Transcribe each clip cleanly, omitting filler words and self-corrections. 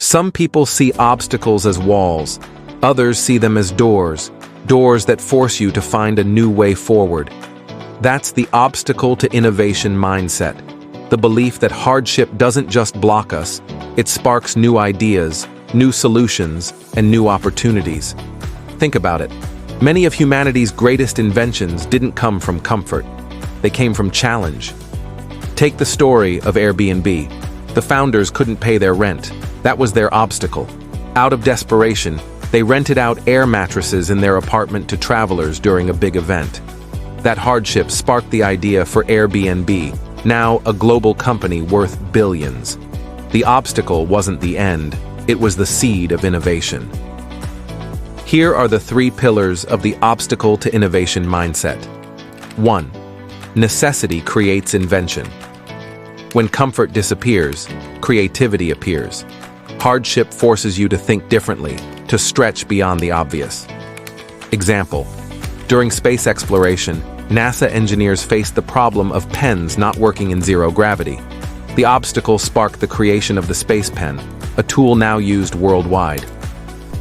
Some people see obstacles as walls, others see them as doors, doors that force you to find a new way forward. That's the obstacle to innovation mindset, the belief that hardship doesn't just block us, it sparks new ideas, new solutions, and new opportunities. Think about it. Many of humanity's greatest inventions didn't come from comfort. They came from challenge. Take the story of Airbnb. The founders couldn't pay their rent. That was their obstacle. Out of desperation, they rented out air mattresses in their apartment to travelers during a big event. That hardship sparked the idea for Airbnb, now a global company worth billions. The obstacle wasn't the end, it was the seed of innovation. Here are the 3 pillars of the obstacle to innovation mindset. 1. Necessity creates invention. When comfort disappears, creativity appears. Hardship forces you to think differently, to stretch beyond the obvious. Example: during space exploration, NASA engineers faced the problem of pens not working in zero gravity. The obstacle sparked the creation of the space pen, a tool now used worldwide.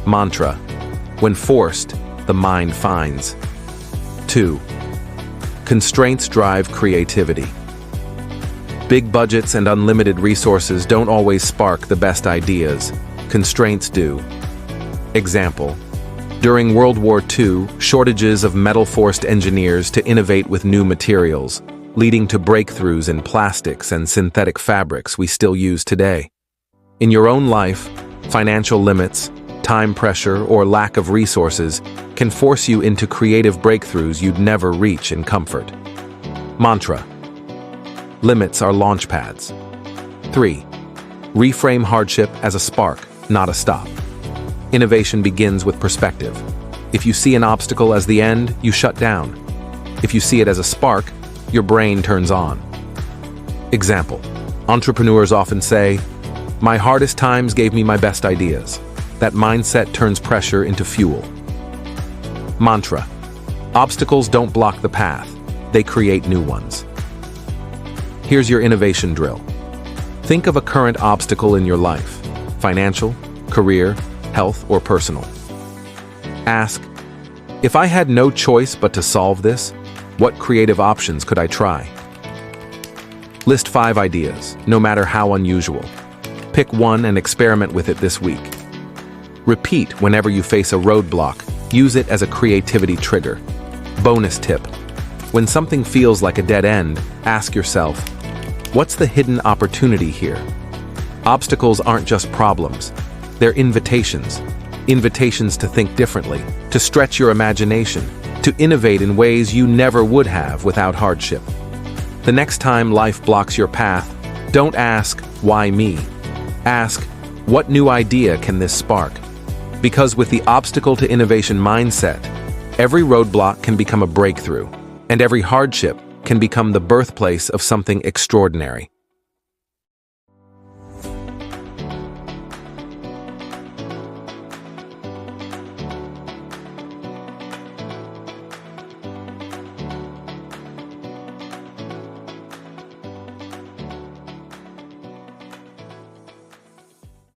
Mantra: when forced, the mind finds. 2. Constraints drive creativity. Big budgets and unlimited resources don't always spark the best ideas. Constraints do. Example: during World War II, shortages of metal forced engineers to innovate with new materials, leading to breakthroughs in plastics and synthetic fabrics we still use today. In your own life, financial limits, time pressure, or lack of resources can force you into creative breakthroughs you'd never reach in comfort. Mantra: limits are launch pads. 3. Reframe hardship as a spark, not a stop. Innovation begins with perspective. If you see an obstacle as the end, you shut down. If you see it as a spark, your brain turns on. Example: entrepreneurs often say, "My hardest times gave me my best ideas." That mindset turns pressure into fuel. Mantra: obstacles don't block the path, they create new ones. Here's your innovation drill. Think of a current obstacle in your life: financial, career, health, or personal. Ask, if I had no choice but to solve this, what creative options could I try? List 5 ideas, no matter how unusual. Pick one and experiment with it this week. Repeat whenever you face a roadblock. Use it as a creativity trigger. Bonus tip: when something feels like a dead end, ask yourself, what's the hidden opportunity here? Obstacles aren't just problems. They're invitations. Invitations to think differently, to stretch your imagination, to innovate in ways you never would have without hardship. The next time life blocks your path, don't ask, why me? Ask, what new idea can this spark? Because with the obstacle to innovation mindset, every roadblock can become a breakthrough, and every hardship can become the birthplace of something extraordinary.